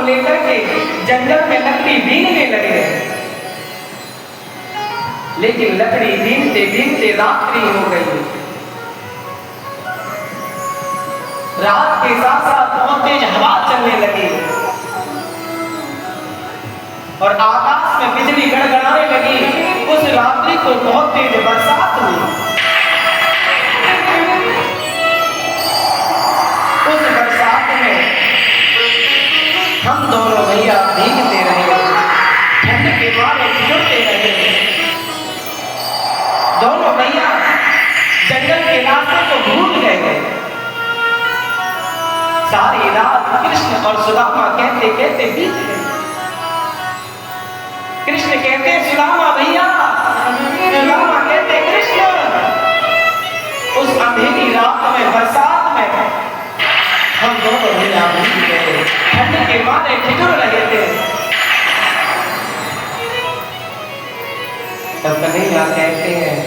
लेकर के जंगल में लकड़ी बीनने लगे, लेकिन लकड़ी बीनते बीनते रात्रि हो गई। रात के साथ साथ बहुत तेज हवा चलने लगी और आकाश में बिजली गड़गड़ाने लगी। उस रात्रि को बहुत तेज बरसात हुई। उस बरसात में हम दोनों भैया भीगते रहे, ठंड के मारे ठिठुरते रहे। दोनों भैया जंगल के रास्ते को भूल गए। सारी रात कृष्ण और सुदामा कहते कहते बीत गई। कृष्ण कहते सुदामा भैया, सुदामा कहते कृष्ण। उस अंधेरी रात में बरसात में हम दोनों भैया भीग गए, ठंड के मारे ठिठुर रहे थे। तब कन्हैया कहते हैं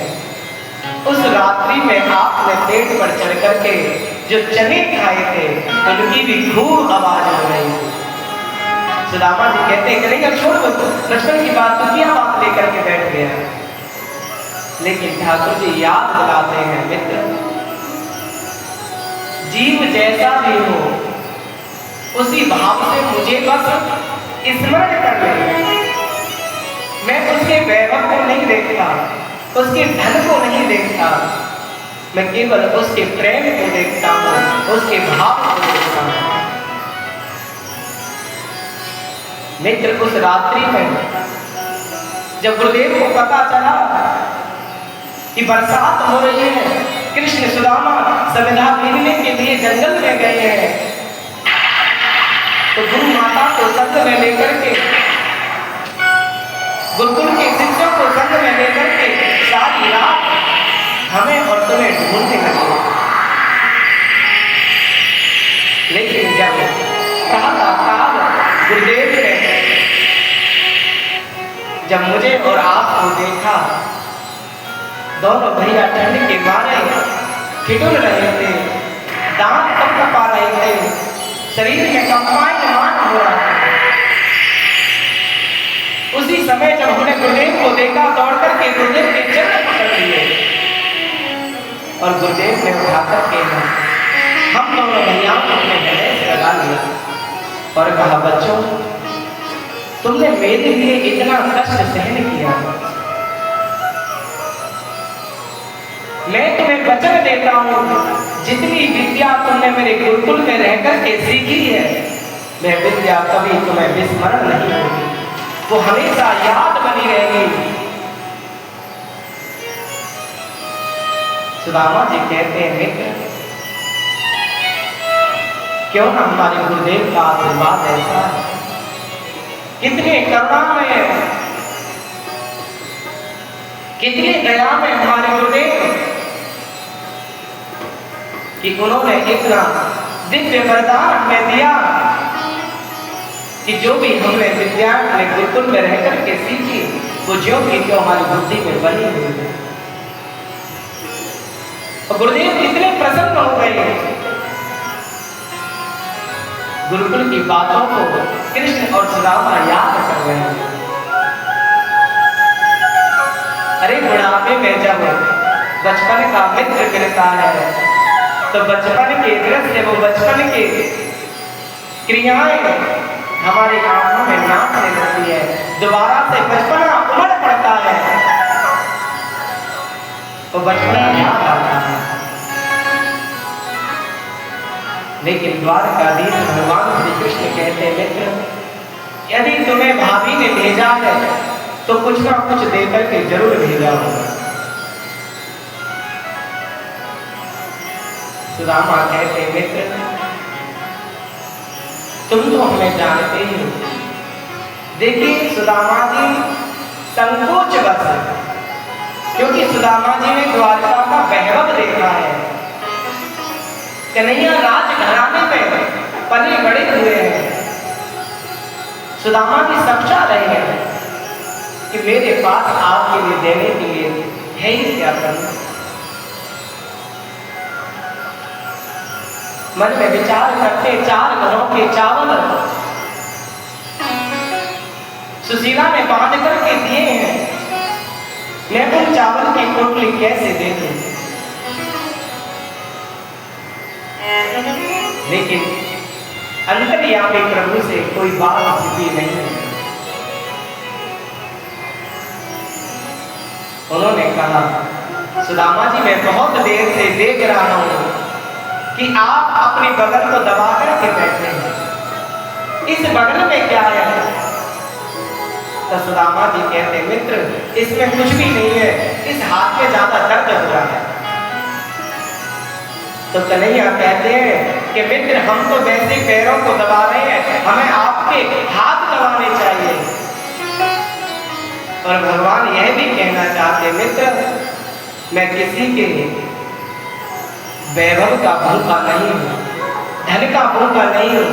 उस रात्रि में आपने पेट पर चढ़ करके जो चने खाए थे उनकी भी खूब आवाज हो रही थी। सुदामा जी कहते हैं कन्हैया छोड़ दो, बचपन की बात तो क्या बात लेकर के बैठ गया। लेकिन ठाकुर जी याद दिलाते हैं मित्र, जीव जैसा भी हो उसी भाव से मुझे बस स्मरण कर ले। मैं उसके वैभव को नहीं देखता, उसके धन को नहीं देखता, मैं केवल उसके प्रेम को देखता हूँ, उसके भाव को देखता हूँ। मित्र उस रात्रि में जब गुरुदेव को पता चला कि बरसात हो रही है, कृष्ण सुदामा संविदा बीनने के लिए जंगल में गए हैं, तो गुरु माता को संग में लेकर के, गुरुकुल के शिष्यों को संग में लेकर के सारी रात हमें और तुम्हें ढूंढने लगे। लेकिन जब प्रातःकाल गुरुदेव ने जब मुझे और आपको देखा, दोनों भैया ठंड के मारे ठिठुर रहे थे, दांत कपा रहे थे, शरीर में कंपायमान हो रहा था। उसी समय जब हमने गुरुदेव को देखा, दौड़ करके गुरुदेव के चरण पकड़ लिए और गुरुदेव ने उठा करके हम दोनों भैयाओं को अपने गले से लगा लिया और कहा बच्चों, तुमने मेरे लिए इतना कष्ट सहन किया, मैं तुम्हें वचन देता हूँ जितनी विद्या तुमने मेरे गुरुकुल में रहकर के सीखी है, मैं विद्या कभी तुम्हें विस्मरण नहीं होगी, वो हमेशा याद बनी रहेगी। सुदामा जी कहते हैं मित्र, क्यों ना हमारे गुरुदेव का आशीर्वाद ऐसा है, कितने करुणा में, कितनी दया में हमारे गुरुदेव कि उन्होंने इतना दिव्य वरदान हमें दिया कि जो भी हमने विद्या अपने गुरुकुल में रहकर के सीखी वो ज्यों की त्यों हमारी बुद्धि में बनी हुई है। और गुरुदेव कितने प्रसन्न हो गए, गुरुकुल की बातों को कृष्ण और सुदामा याद कर रहे हैं। अरे बुढ़ापे में जब बचपन का मित्र गिरता है तो बचपन के दृश्य, वो बचपन की क्रियाएं हमारी आंखों में नाचने लगती है, दोबारा से बचपना उमड़ पड़ता है, वो बचपना याद आता है। लेकिन द्वारकाधीश भगवान श्री कृष्ण कहते हैं मित्र, यदि तुम्हें भाभी ने भेजा है तो कुछ ना कुछ देकर के जरूर भेजा होगा। सुदामा कहते मित्र, तुम तो हमें जानते ही हो। देखिए सुदामा जी संकोच बस, क्योंकि सुदामा जी ने द्वारका का वैभव देखा है, कन्हैया राजघराने में पले बड़े हुए हैं। सुदामा जी समझा रहे हैं कि मेरे पास आपके लिए देने के लिए है ही क्या करना। मन में विचार करते 4 घरों के चावल सुशीला ने बांध करके दिए हैं, मैं उन चावल की पोटली कैसे दे दूं? लेकिन अंतर्यामी प्रभु से कोई बात छिपी नहीं है। उन्होंने कहा, सुदामा जी मैं बहुत देर से देख रहा हूं कि आप अपनी बगल को दबा करके बैठे हैं, इस बगल में क्या है? तो सुदामा जी कहते, मित्र इसमें कुछ भी नहीं है, इस हाथ में ज्यादा दर्द हो रहा है। तो कन्हैया कहते हैं कि मित्र हम तो वैसे पैरों को दबा रहे हैं, हमें आपके हाथ दबाने चाहिए। और भगवान यह भी कहना चाहते, मित्र मैं किसी के वैभव का भूखा नहीं हूं, धन का भूखा नहीं हूं।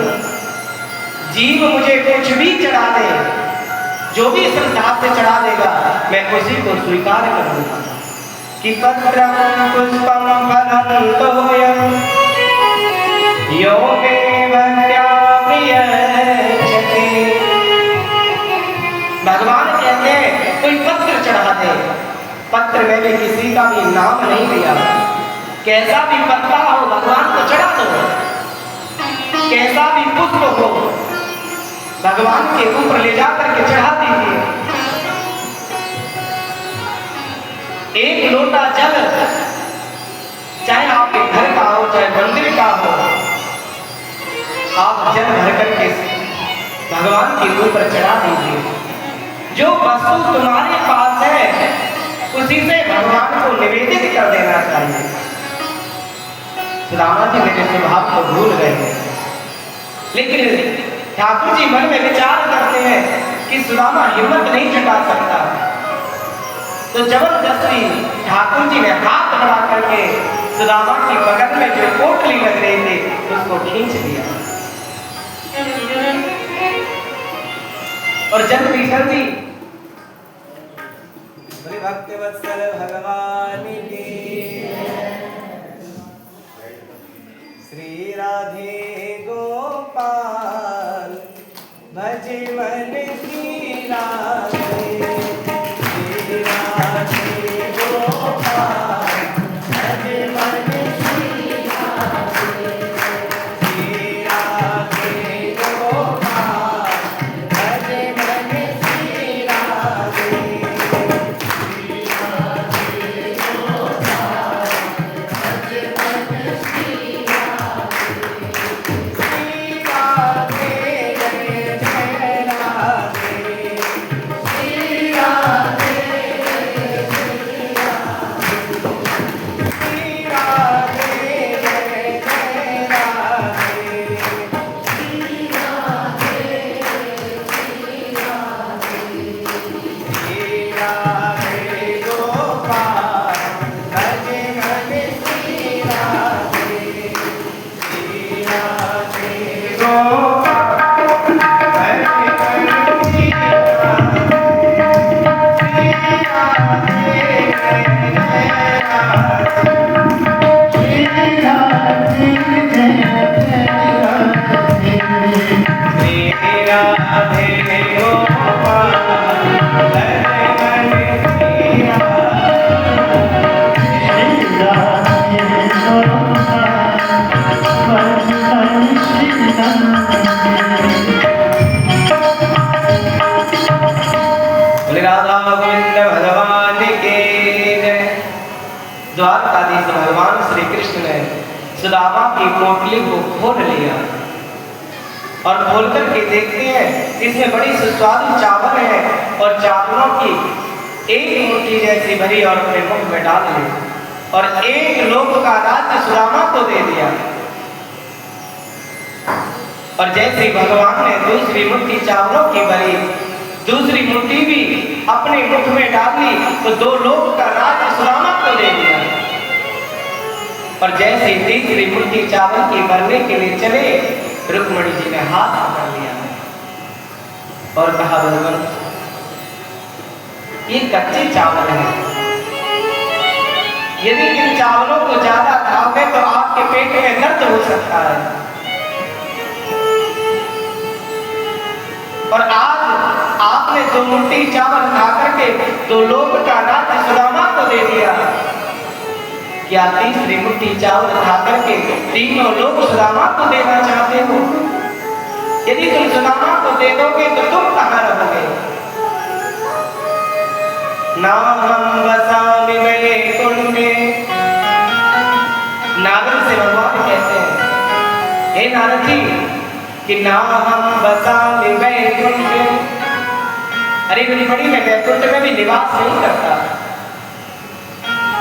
जीव मुझे कुछ भी चढ़ा दे, जो भी श्रद्धा से चढ़ा देगा मैं उसी को स्वीकार करूंगा। कि पत्रं पुष्पं फलं तोयं यो मे भक्त्याप्रियते। भगवान कहते हैं कोई पत्र चढ़ा दे, पत्र में भी किसी का भी नाम नहीं लिया, कैसा भी पत्ता हो भगवान को चढ़ा दो, कैसा भी पुष्प हो भगवान के ऊपर ले जाकर के चढ़ा दीजिए। एक लोटा जल चाहे आपके घर का हो चाहे मंदिर का हो, आप जल भर करके भगवान के ऊपर चढ़ा दीजिए। जो वस्तु तुम्हारे पास है उसी से भगवान को निवेदित कर देना चाहिए। सुदामा जी मेरे स्वभाव को भूल गए, लेकिन ठाकुर जी मन में विचार करते हैं कि सुदामा हिम्मत नहीं जुटा सकता, तो जबरदस्ती ठाकुर जी ने हाथ बढ़ा करके सुदामा की बगल में जो पोटली लग रही थी उसको खींच दिया। और जल्दी जल्दी भक्त वत्सल भगवान की, श्री राधे गोपाल भजे मन की राधे, श्री राधे गोपाल भजे मन की राधे, श्री राधे गोपाल भजे मन की राधे, श्री राधे गोपाल भजे मन की राधे, श्री राधे जय जय राधे, श्री राधे श्री राधे जय जय राधे, श्री राधे गोपाल भजे मन की राधे, श्री राधे गोपाल भजे मन की राधे, श्री राधे जय जय राधे, श्री राधे जय जय राधे, श्री राधे गोपाल भजे मन की बोले राधा गोविंद भगवान के जय। द्वारकाधीश भगवान श्री कृष्ण ने सुदामा की पोटली को खोल लिया और खोल करके देखते हैं इसमें बड़ी सुस्वादु चावल है और चावलों की एक मुट्ठी जैसी भरी और अपने मुख में डाल ली और एक लोक का राज्य सुदामा को दे दिया। और जैसे ही भगवान ने दूसरी मुट्ठी चावलों की भरी, दूसरी मुट्ठी भी अपने मुख में डाल ली तो दो लोक का राज्य सुदामा को दे दिया। और जैसे ही तीसरी मुट्ठी चावल की भरने के लिए चले, रुक्मणी जी ने हाथ पकड़ लिया और कहा, भगवान ये कच्चे चावल हैं, यदि इन चावलों को ज्यादा खाओगे तो आपके पेट में दर्द हो सकता है। और आज आपने 2 मुट्ठी चावल खा करके 2 लोग का राज्य सुदामा को दे दिया, क्या तीसरी मुट्ठी चावल खा करके 3 लोग सुदामा को देना चाहते हो? यदि तुम सुदामा को दे दोगे तो तुम कहाँ रहोगे? नाहं वसामि वैकुंठे। नारद से भगवान कहते हैं, हे नारद जी कि नाहं वसामि वैकुंठे, अरे रुक्मिणी मैं वैकुंठ में भी निवास नहीं करता।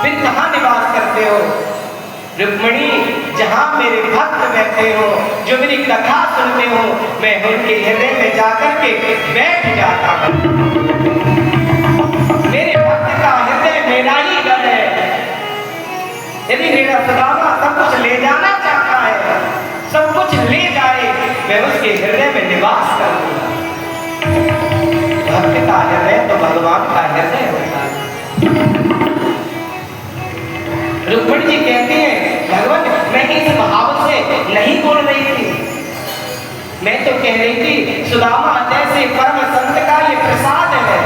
फिर कहाँ निवास करते हो? रुक्मिणी जहाँ मेरे भक्त बैठे हो, जो मेरी कथा सुनते हो, मैं उनके हृदय में जाकर के बैठ जाता हूँ। मेरे भक्त का हृदय मेरा ही घर है। यदि मेरा सुदामा सब कुछ ले जाना चाहता है, सब कुछ ले जाए, मैं उसके हृदय में निवास करूंगा। भक्त का हृदय तो भगवान का हृदय होता है। रुक्मिणी जी कहते हैं, भगवान मैं इस भाव से नहीं बोल रही थी, मैं तो कह रही थी सुदामा जैसे परम संत का ये प्रसाद है,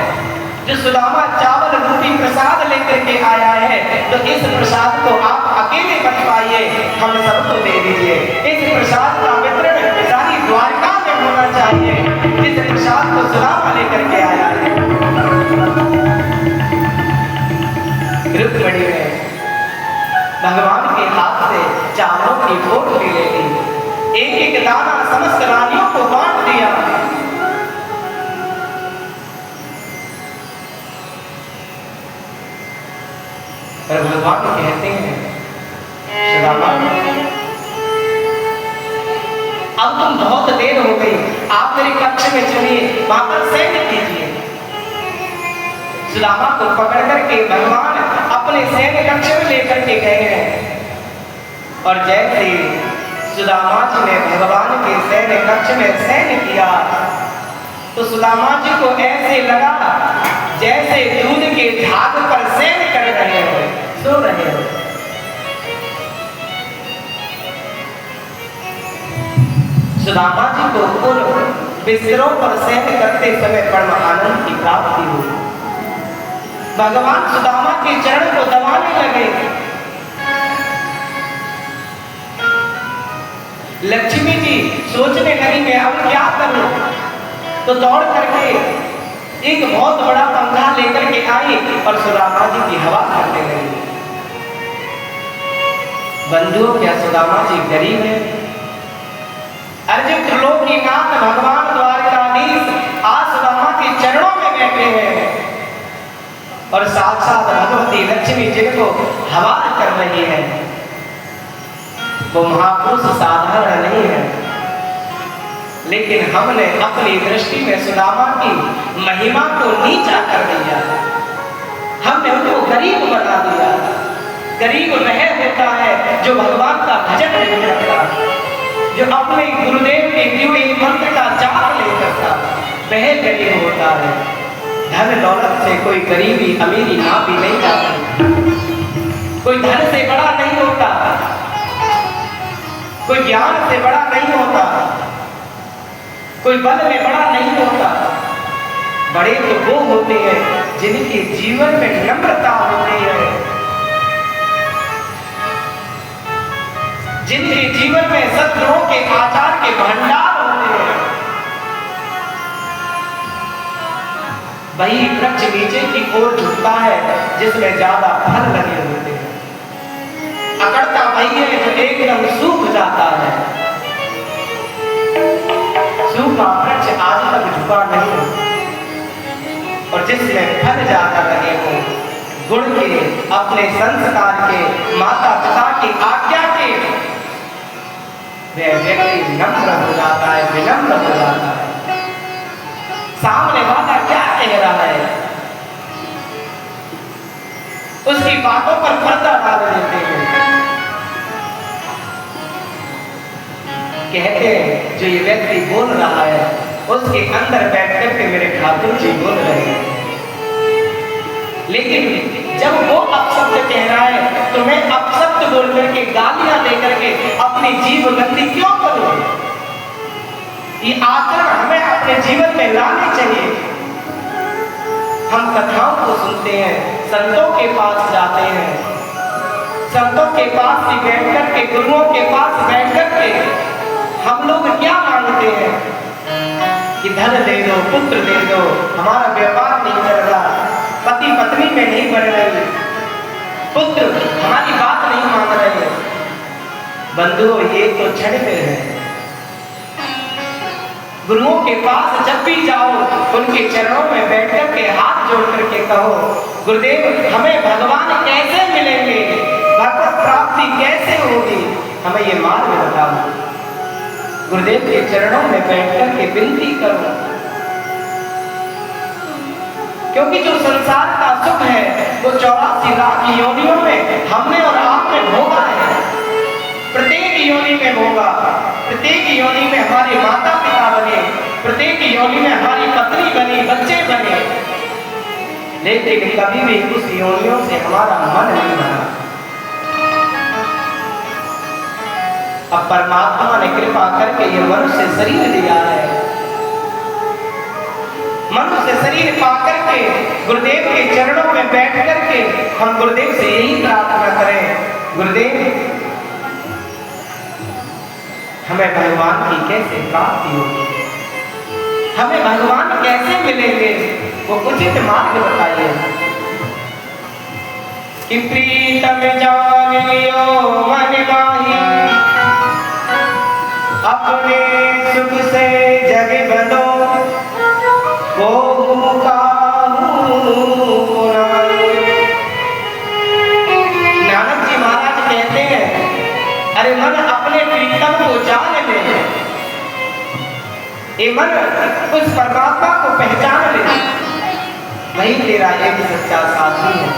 जो सुदामा चावल रूपी प्रसाद लेकर के आया है, तो इस प्रसाद को आप अकेले मत पाइए, हम सबको दे दीजिए। इस प्रसाद का वितरण सारी द्वारका में होना चाहिए, जिस प्रसाद को सुदामा लेकर के आया है। रुक्मिणी ने भगवान के हाथ से चावलों की पोटली ले ली, एक एक दाना समस्त रानियों को बांट दिया। पर भगवान कहते हैं, सुदामा अब तुम बहुत देर हो गई, आप मेरे कक्ष में चलिए, वहां पर सैन्य कीजिए। सुदामा को पकड़ करके भगवान अपने सैन्य कक्ष में लेकर के गए हैं। और जैसे सुदामा जी ने भगवान के सैन्य कक्ष में सैन्य किया, तो सुदामा जी को ऐसे लगा जैसे दूध के झाग पर सैन्य कर रहे हो, सो रहे हो। सुदामा जी को उन बिस्तरों पर सैन्य करते समय परम आनंद की प्राप्ति हुई। भगवान सुदामा के चरण को दबाने लगे। लक्ष्मी जी सोचने लगी मैं अब क्या करूं, तो दौड़ करके एक बहुत बड़ा पंखा लेकर के आई और सुदामा जी की हवा करने लगी। बंधुओं, क्या सुदामा जी गरीब है? अर्जुन त्रिलोकीनाथ भगवान द्वारकाधीश आज सुदामा के चरणों में बैठे हैं और साक्षात भगवती लक्ष्मी जिनको हवा कर रही है। वो महापुरुष साधारण नहीं है, लेकिन हमने अपनी दृष्टि में सुदामा की महिमा को नीचा कर दिया, हमने उनको गरीब बना दिया। गरीब वह होता है जो भगवान का भजन नहीं करता, जो अपने गुरुदेव के दिए हुए मंत्र का जाप नहीं करता, वह गरीब होता है। धन दौलत से कोई गरीबी अमीरी नापी नहीं जाती, कोई धन से बड़ा नहीं होता, कोई ज्ञान से बड़ा नहीं होता, कोई बल में बड़ा नहीं होता। बड़े तो वो होते हैं जिनके जीवन में नम्रता होती है, जिनके जीवन में सद्गुणों के आचार के भंडार होते हैं। वही वृक्ष नीचे की ओर झुकता है जिसमें ज्यादा फल लगे होते हैं। अकड़ता वही है जो एकदम सूख जाता है। सूखा वृक्ष आज तक झुका नहीं, और जिसमें फल ज्यादा लगे हो, गुण के, अपने संस्कार के, माता पिता की आज्ञा के, वह व्यक्ति नम्र हो जाता है, विनम्र हो जाता है। सामने वाला क्या कह रहा है उसकी बातों पर पर्दा डाल देते हैं। कहते हैं जो ये व्यक्ति बोल रहा है उसके अंदर बैठ करके मेरे ठाकुर जी बोल रहे हैं, लेकिन जब वो अपशब्द कह रहा है तो मैं अपशब्द बोल करके, गालियां दे करके अपनी जीव गंदी क्यों करूं? ये आचरण हमें अपने जीवन में लानी चाहिए। हम कथाओं को सुनते हैं, संतों के पास जाते हैं, संतों के पास भी बैठ कर के, गुरुओं के पास बैठ कर के हम लोग क्या मांगते हैं कि धन दे दो, पुत्र दे दो, हमारा व्यापार नहीं चल रहा, पति पत्नी में नहीं बढ़ रही, पुत्र हमारी बात नहीं मान रहे। बंधुओं, ये तो क्षण में है। गुरुओं के पास जब भी जाओ, उनके चरणों में बैठ कर के हाथ जोड़ करके कहो, गुरुदेव हमें भगवान कैसे मिलेंगे, भगवत प्राप्ति कैसे होगी, हमें ये मार्ग बताओ। गुरुदेव के चरणों में बैठ कर के विनती करो, क्योंकि जो संसार का सुख है वो 84 लाख योनियों में हमने और आपने भोगा है। प्रत्येक योनि में भोगा, प्रत्येक योनि में हमारे माता पिता बने, प्रत्येक योनि में हमारी पत्नी बनी, बच्चे बने, लेकिन कभी भी उस योनियों से हमारा मन नहीं बना। अब परमात्मा ने कृपा करके ये मनुष्य शरीर दिया है, मनुष्य शरीर पा करके गुरुदेव के चरणों में बैठ करके हम गुरुदेव से यही प्रार्थना करें, गुरुदेव हमें भगवान की कैसे प्राप्ति होगी, हमें भगवान कैसे मिलेंगे, वो उचित मार्ग बताइए। कि प्रीतम जान लियो मन माही, अपने सुख से जग बनो, नानक जी महाराज कहते हैं, अरे मन अपने प्रीतम को जान ले, ये मन उस परमात्मा को पहचान ले, वही तेरा एक सच्चा साथी है।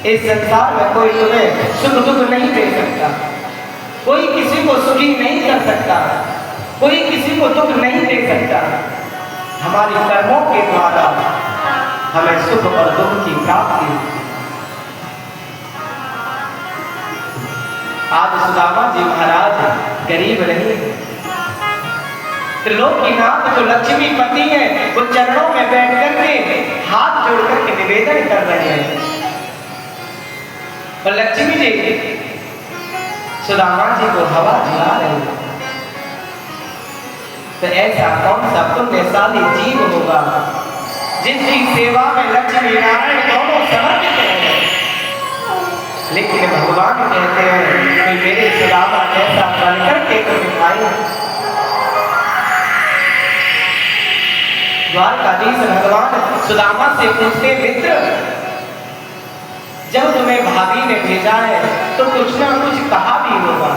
इस संसार में कोई तुम्हें सुख दुख नहीं दे सकता, कोई किसी को सुखी नहीं कर सकता, कोई किसी को दुख नहीं दे सकता। हमारे कर्मों के द्वारा हमें सुख और दुख की प्राप्ति होती है। आज सुदामा जी महाराज गरीब नहीं, त्रिलोकीनाथ जो लक्ष्मीपति है वो चरणों में बैठ करके हाथ जोड़ करके निवेदन कर रहे हैं, और लक्ष्मी जी सुदामा जी को हवा झुला रहे हैं। तो ऐसा कौन सा पुण्यशाली जीव होगा जिसकी सेवा में लक्ष्मी नारायण दोनों समर्पित हैं, लेकिन भगवान कहते हैं कि मेरे सुदामा जैसा बनकर के तो दिखाई। द्वारकाधीश भगवान सुदामा से पूछते, मित्र जब तुम्हें भाभी ने भेजा है तो कुछ ना कुछ कहा भी होगा।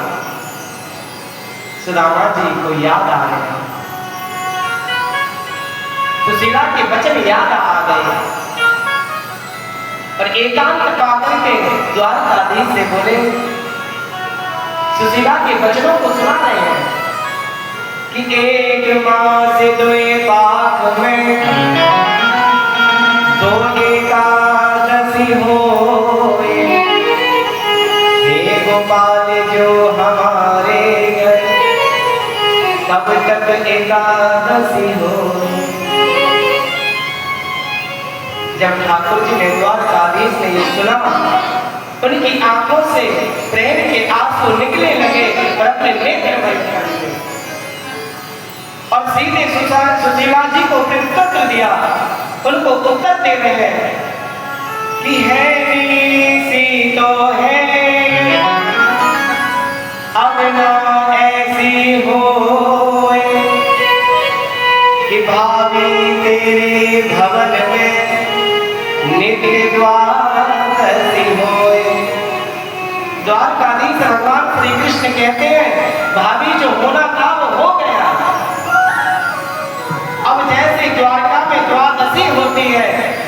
सुदामा जी को याद आ गया, सुशीला के वचन याद आ गए, और एकांत पाकर के द्वारकाधीश से बोले, सुशीला के वचनों को सुना रहे हैं कि एक मास दुए पाक में दो एकादशी होए, हे गोपाल जो हमारे घर कब तक एकादशी होए। जब ठाकुर जी ने द्वारकाधीश ने ये सुना, उनकी आंखों से प्रेम के आंसू निकले लगे और अपने नेत्र बंद कर दिए, और सीधे सुशीला जी को प्रत्युत्तर दिया। उनको उत्तर दे रहे हैं कि है सी तो है, अब ना ऐसी होए कि भाभी तेरे भवन में नित्य द्वादशी होए। द्वारकाधीश भगवान श्री कृष्ण कहते हैं, भाभी जो होना था वो हो गया। अब जैसे द्वारका में द्वादशी होती है,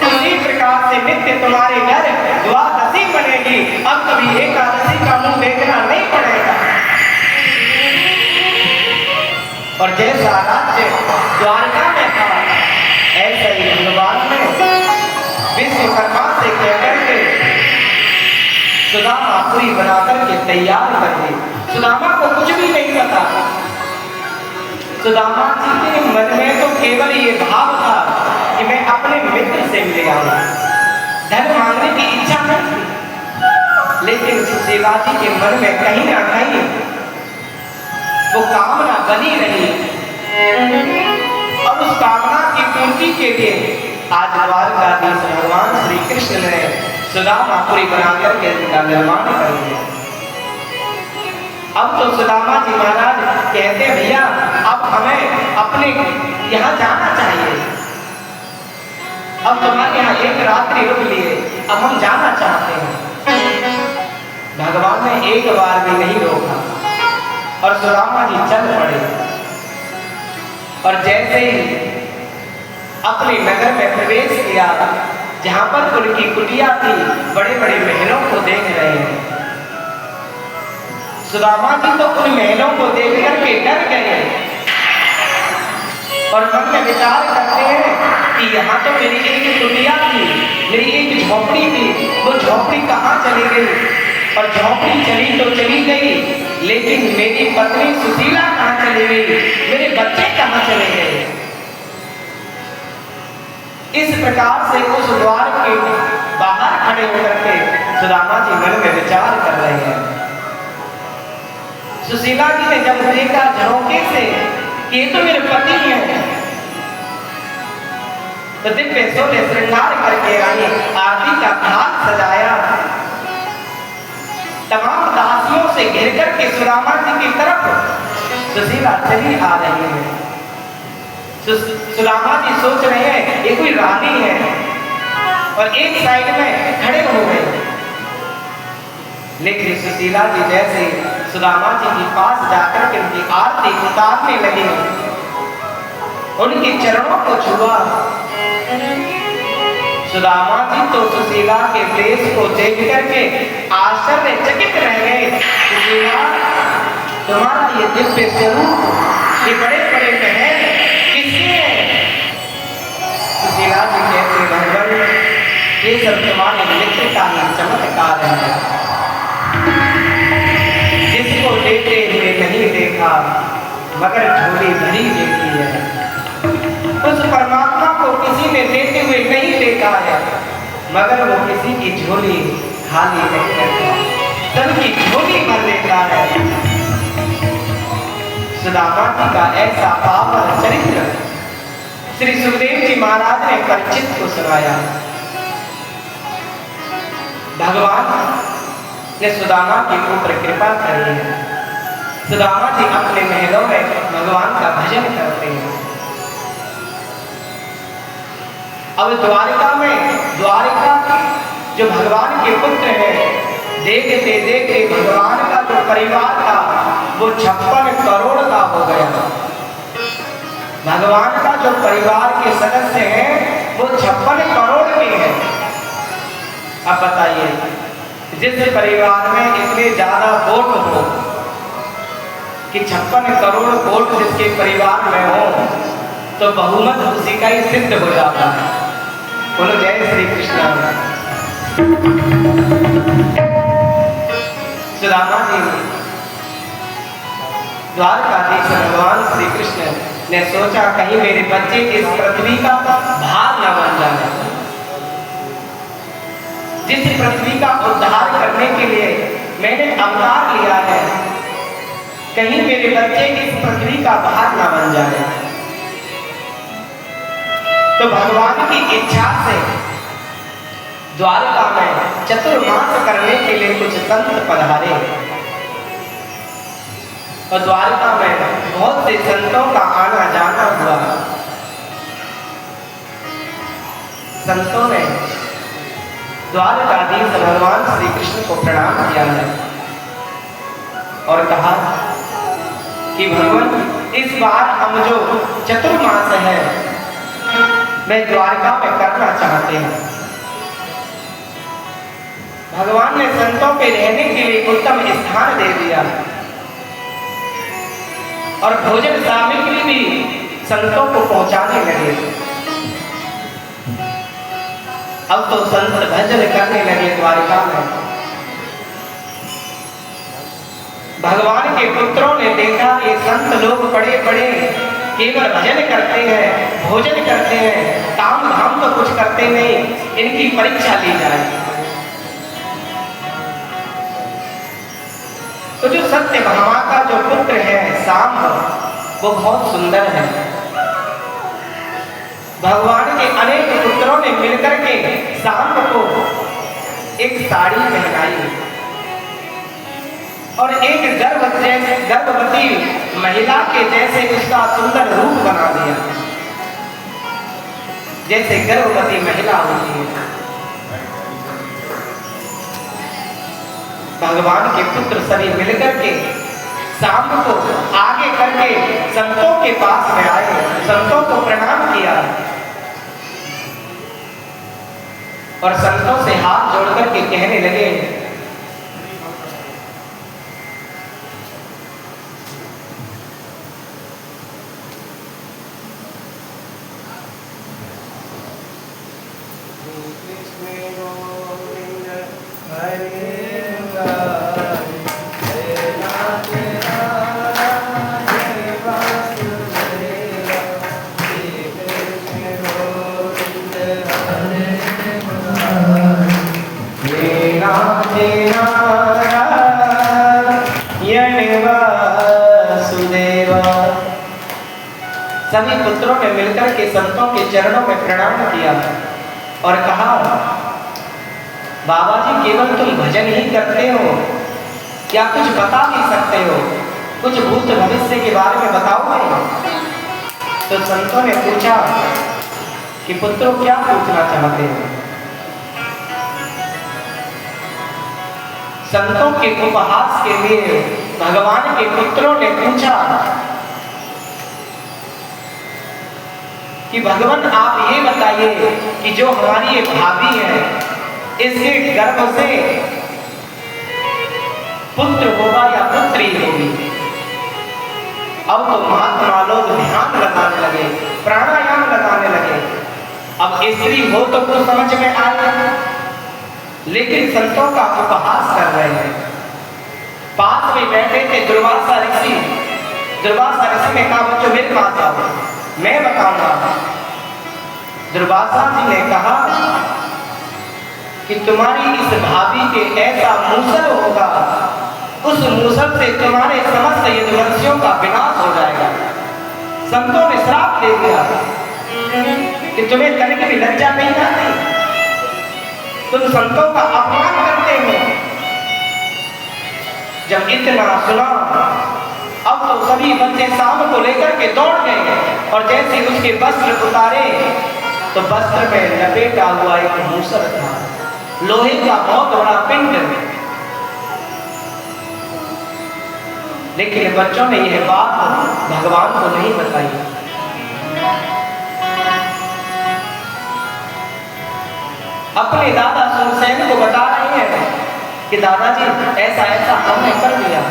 उसी प्रकार से नित्य तुम्हारे घर द्वादशी बनेगी। अब कभी एकादशी का मुंह देखना नहीं पड़ेगा। और जैसा राज्य द्वारका में था, ऐसा ही भगवान ने विश्वकर्मा से कहकर के सुदामा पूरी बनाकर के तैयार कर दी। सुदामा को कुछ भी नहीं पता। सुदामा जी के मन में तो केवल ये भाव था कि मैं अपने अपने मित्र से मिले आए। धन मांगने की इच्छा नहीं थी, लेकिन सुशीला जी के मन में कहीं ना कहीं वो कामना बनी रही और उस कामना की पूर्ति के लिए आज द्वारकाधीश भगवान श्री कृष्ण ने सुदामापुरी बनाकर के इसका निर्माण कर दिया। अब तो सुदामा जी महाराज कहते हैं भैया अब हमें अपने यहाँ जाना चाहिए, अब तुम्हारे यहाँ एक रात्रि रुक लिए, अब हम जाना चाहते हैं। भगवान ने एक बार भी नहीं रोका और सुदामा जी चल पड़े और जैसे ही अपने नगर में प्रवेश किया, जहां पर उनकी कुटिया थी, बड़े बड़े महलों को देख रहे हैं। सुदामा जी तो उन महलों को देख करके डर गए और मन में विचार करते हैं कि यहाँ तो मेरी एक कुटिया थी, मेरी एक झोपड़ी थी, वो झोपड़ी कहाँ चली गई? और झोपड़ी चली तो चली गई, लेकिन मेरी पत्नी सुशीला कहाँ चली गई? मेरे बच्चे कहाँ चले गए? इस प्रकार से उस द्वार के बाहर खड़े होकर के सुदामा जी मन में विचार कर रहे हैं। सुशीला जी ने जब देखा झरोखे से कि ये तो मेरे पति हैं, तो दिव्य सोने श्रृंगार करके आई, आरती का भाग सजाया, तमाम दासियों से घेर करके सुदामा जी की तरफ सुशीला चली आ रही है। सुदामा जी सोच रहे हैं ये कोई रानी है और एक साइड में खड़े हो गए, लेकिन सुशीला जी जैसे सुदामा जी के पास जाकर के उनकी आरती उतारने लगी, उनके चरणों को छुआ। सुदामा जी तो सुशीला के वेश को देख करके आश्चर्यचकित रह गए। सुशीला, तुम्हारा ये दिव्य स्वरूप, ये बड़े बड़े महल किसके हैं? सुशीला जी कहते भगवान, ये सब तुम्हारे मित्र का ही चमत्कार है, जिसको लेते हुए नहीं देखा मगर झोली भरी देखी है। उस परमात्मा को किसी ने देते हुए नहीं देखा है, मगर वो किसी की झोली खाली नहीं करता, सबकी झोली भर देता है। सुदामा जी का ऐसा पावन चरित्र श्री सुखदेव जी महाराज ने परीक्षित को सुनाया। भगवान ने सुदामा के ऊपर कृपा करी है। सुदामा जी अपने महलों में भगवान का भजन करते हैं। अब द्वारिका जो भगवान के पुत्र हैं, देखते देखते भगवान का जो परिवार था वो 56 करोड़ का हो गया। भगवान का जो परिवार के सदस्य हैं वो 56 करोड़ के हैं। अब बताइए, जिस परिवार में इतने ज्यादा वोट हो कि 56 करोड़ वोट जिसके परिवार में हो, तो बहुमत उसी का ही सिद्ध हो जाता है। बोलो जय श्री कृष्ण। सुदामा जी द्वारकाधीश भगवान श्री कृष्ण ने सोचा कहीं मेरे बच्चे इस पृथ्वी का भार न बन जाए। जिस पृथ्वी का उद्धार करने के लिए मैंने अवतार लिया है, कहीं मेरे बच्चे इस पृथ्वी का भार न बन जाए। तो भगवान की इच्छा से द्वारका में चतुर्मास करने के लिए कुछ संत पधारे और द्वारका में बहुत से संतों का आना जाना हुआ। संतों ने द्वारकाधीश भगवान श्री कृष्ण को प्रणाम किया है और कहा कि भगवान, इस बार हम जो चतुर्मास है मैं द्वारका में करना चाहते हैं। भगवान ने संतों के रहने के लिए उत्तम स्थान दे दिया और भोजन सामग्री भी संतों को पहुंचाने लगे। अब तो संत भजन करने लगे द्वारका में। भगवान के पुत्रों ने देखा ये संत लोग बड़े बड़े केवल भजन करते हैं, भोजन करते हैं, काम धाम तो कुछ करते नहीं, इनकी परीक्षा ली जाए। तो जो सत्यभामा का जो पुत्र है सांब, वो बहुत सुंदर है। भगवान के अनेक पुत्रों ने मिलकर के सांब को एक साड़ी पहनाई और एक गर्भवती महिला के जैसे उसका सुंदर रूप बना दिया, जैसे गर्भवती महिला होती है। भगवान के पुत्र सभी मिलकर के सांब को आगे करके संतों के पास में आए, संतों को प्रणाम किया और संतों से हाथ जोड़कर के कहने लगे, सभी पुत्रों ने मिलकर के संतों के चरणों में प्रणाम किया और कहा, बाबा जी केवल तुम भजन ही करते हो, क्या कुछ बता भी सकते हो? कुछ भूत भविष्य के बारे में बताओगे? तो संतों ने पूछा कि पुत्रों क्या पूछना चाहते हो? संतों के उपहास के लिए भगवान के पुत्रों ने पूछा कि भगवान आप ये बताइए कि जो हमारी ये भाभी है, इसके गर्भ से पुत्र होगा या पुत्री होगी? अब तो महात्मा लोग ध्यान लगाने लगे, प्राणायाम लगाने लगे। अब स्त्री हो तो कुछ समझ में आया, लेकिन संतों का उपहास कर रहे हैं। पास में बैठे थे दुर्वासा ऋषि। दुर्वासा ऋषि ने कहा, बच्चों मेरे पास आओ, मैं बताऊंगा। दुर्वासा जी ने कहा कि तुम्हारी इस भाभी के ऐसा मूसल होगा, उस मूसल से तुम्हारे समस्त यदुवंशियों का विनाश हो जाएगा। संतों ने श्राप दे दिया कि तुम्हें तनिक भी लज्जा नहीं आती, तुम संतों का अपमान करते हो। जब इतना सुना, अब तो सभी बच्चे सांब को लेकर के दौड़ गए और जैसे उसके वस्त्र उतारे तो वस्त्र में लपेटा हुआ एक मूसल था, लोहे का बहुत बड़ा पिंड। लेकिन बच्चों ने यह बात भगवान को नहीं बताई। अपने दादा सुरसेन को बता रहे हैं कि दादाजी ऐसा ऐसा हमने कर दिया।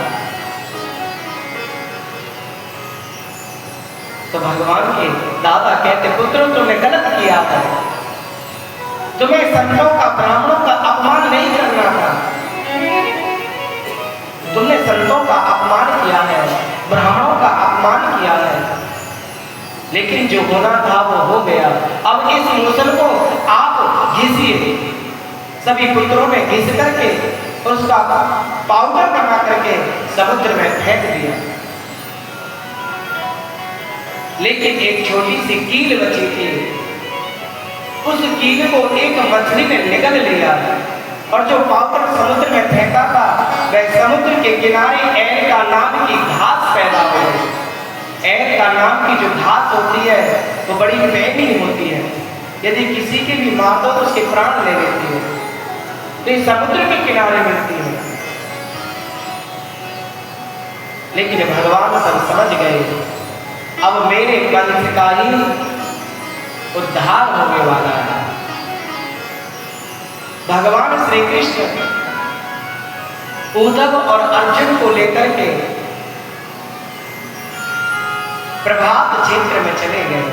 तो भगवान के दादा कहते, पुत्रों तुमने गलत किया था, तुम्हें संतों का ब्राह्मणों का अपमान नहीं करना था। तुमने संतों का अपमान किया है, ब्राह्मणों का अपमान किया है, लेकिन जो होना था वो हो गया। अब इस मूसल को आप घिसिए। सभी पुत्रों ने घिस करके उसका पाउडर बना करके समुद्र में फेंक दिया। लेकिन एक छोटी सी कील बची थी, उस कील को एक मछली ने निगल लिया और जो पाउडर समुद्र में फेंका था, वह समुद्र के किनारे ऐर का नाम की घास पैदा हो गई। ऐर का नाम की जो घास होती है वो बड़ी महंगी होती है, यदि किसी के भी मार दो तो उसके प्राण ले लेती है, तो ये समुद्र के किनारे मिलती है। लेकिन भगवान सब समझ गए, अब मेरे वंश का ही उद्धार होने वाला है। भगवान श्री कृष्ण उद्धव और अर्जुन को लेकर के प्रभात क्षेत्र में चले गए।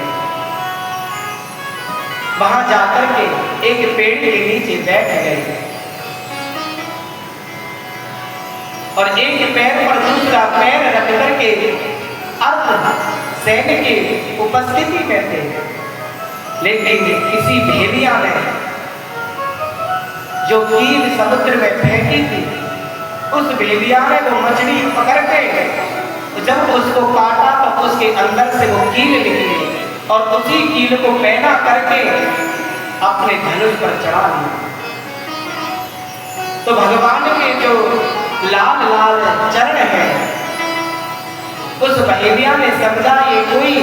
वहां जाकर के एक पेड़ के नीचे बैठ गए और एक पैर पर दूसरा पैर रख करके अर्ध सैन्य की उपस्थिति में थे, लेकिन किसी भेड़िया ने जो कील समुद्र में फेंकी थी, उस भेड़िया ने वो मछली पकड़ के जब उसको काटा तो उसके अंदर से वो कील निकली और उसी कील को पहना करके अपने धनुष पर चढ़ा लिया। तो भगवान के जो लाल लाल चरण हैं, उस भेड़िया ने समझा ये कोई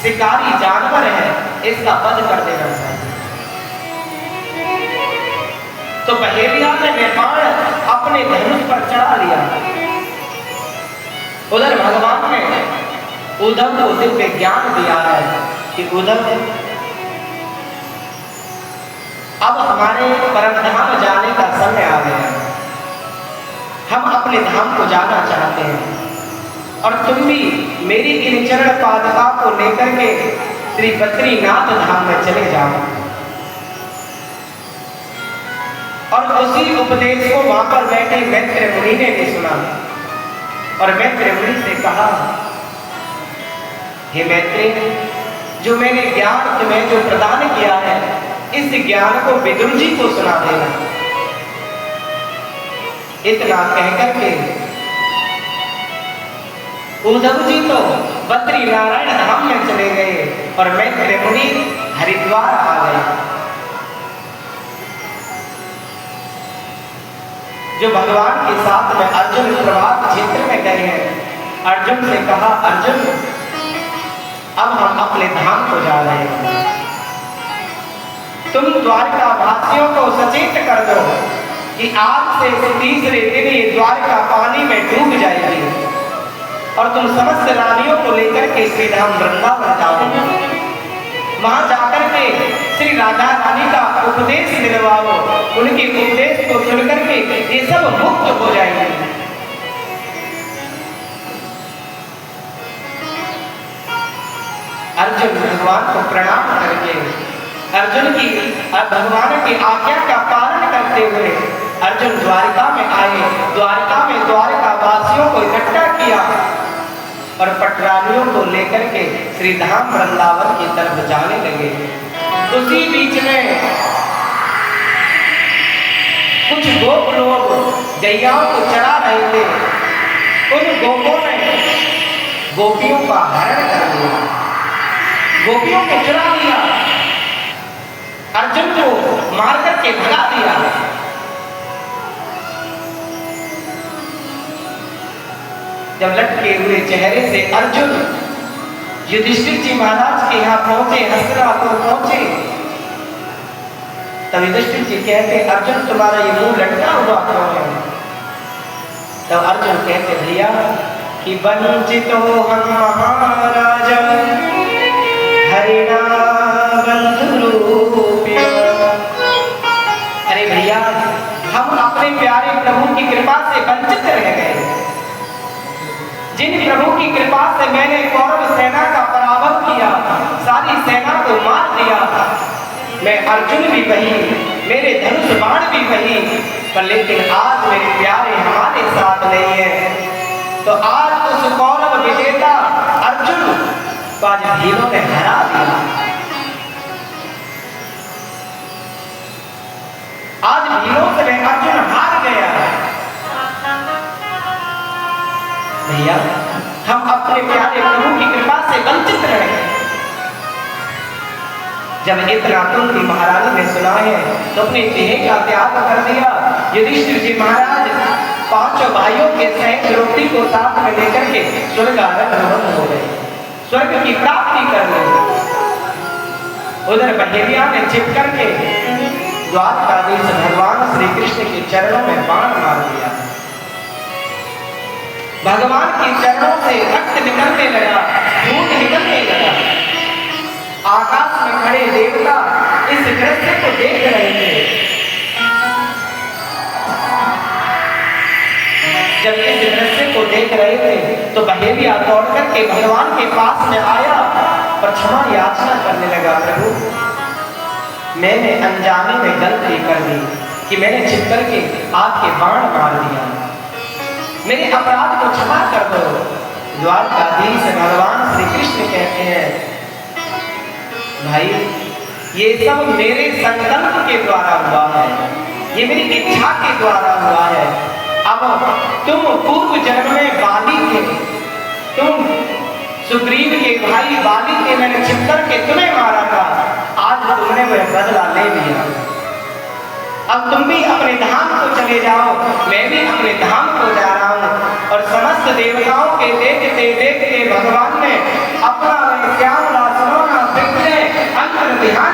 शिकारी जानवर है, इसका वध कर देना चाहिए। तो भेड़िया ने बाण अपने धनुष पर चढ़ा लिया। उधर भगवान ने उद्धव को दिव्य ज्ञान दिया है कि उद्धव अब हमारे परम धाम जाने का समय आ गया, हम अपने धाम को जाना चाहते हैं और तुम भी मेरी इन चरण पादुका को लेकर के श्री बद्रीनाथ धाम में चले जाओ। और उसी उपदेश को वहां पर बैठे मैत्र मुनि ने भी सुना और मैत्र मुनि से कहा, हे मैत्री, जो मैंने ज्ञान तुम्हें जो प्रदान किया है, इस ज्ञान को विदुर जी को सुना देना। इतना कहकर के उद्धव जी तो बद्री नारायण धाम में चले गए और मैत्र मुनि हरिद्वार आ गए। जो भगवान के साथ में अर्जुन प्रभात क्षेत्र में गए हैं, अर्जुन से कहा, अर्जुन अब हम अपने धाम को जा रहे हैं, तुम द्वारका वासियों को सचेत कर दो कि आज से तीसरे दिन ये द्वारका पानी में डूब जाएगी और तुम समस्त रानियों को लेकर के श्री धाम वृंदावन जाओ। वहां जाकर के श्री राधा रानी का उपदेश दिलवाओ, उनके उपदेश को सुनकर के ये सब मुक्त हो जाएंगे। अर्जुन भगवान को प्रणाम करके अर्जुन की भगवान की आज्ञा का पालन करते हुए अर्जुन द्वारका में आए। द्वारका में द्वारका वासियों को इकट्ठा किया और पटरानियों को लेकर के श्री धाम वृंदावन की तरफ जाने लगे। उसी बीच में कुछ गोप लोग गैयाओं को चढ़ा रहे थे। उन गोपों ने गोपियों का हरण कर लिया, गोपियों को चुरा लिया, अर्जुन को मार करके भगा दिया। जब लटके हुए चेहरे से अर्जुन युधिष्ठिर जी महाराज के यहाँ पहुंचे, हस्तिनापुर पहुंचे, तब युधिष्ठिर जी कहते, अर्जुन तुम्हारा ये मुंह लटका हुआ क्यों है? तब अर्जुन कहते, भैया कि वंचित हो हम महाराज हरिणा बंधु रूपिया। अरे भैया, हम अपने प्यारे प्रभु की कृपा से वंचित रह गए। जिन प्रभु की कृपा से मैंने कौरव सेना का पराभव किया, सारी सेना को मार दिया, मैं अर्जुन भी वही, मेरे धनुष बाण भी वही, पर लेकिन आज मेरे प्यारे हमारे साथ नहीं है। तो आज उस कौरव विजेता अर्जुन को आज भीलों ने हरा दिया। आज भीलों से अर्जुन हार गया। भैया, हम अपने प्यारे प्रभु की कृपा से वंचित रहे। जब इतना कुंती महारानी ने सुना है तो अपने देह का त्याग कर दिया। युधिष्ठिर जी महाराज पांचों भाइयों के सहित द्रौपदी को साथ में लेकर के स्वर्ग आरोहण हो गए, स्वर्ग की प्राप्ति कर गए। उधर बहेलिया ने छिप करके द्वारकाधीश भगवान श्री कृष्ण के चरणों में बाण मार दिया। भगवान के चरणों से रक्त निकलने लगा, खून निकलने लगा। आकाश में खड़े देवता इस दृश्य को देख रहे थे। जब इस दृश्य को देख रहे थे तो बहेलिया दौड़ करके भगवान के पास में आया और क्षमा याचना करने लगा, प्रभु मैंने अनजाने में गलती कर दी कि मैंने छिप करके आपके बाण मार दिया, मेरे अपराध को क्षमा कर दो। द्वारकाधीश भगवान श्री कृष्ण कहते हैं, भाई ये सब मेरे संकल्प के द्वारा हुआ है, ये मेरी इच्छा के द्वारा हुआ है। अब तुम पूर्व जन्म में बाली थे, तुम सुग्रीव के भाई बाली के, मैंने छिप के तुम्हें मारा था, आज तुमने वह बदला ले लिया। अब तुम भी अपने धाम को चले जाओ, मैं भी अपने धाम को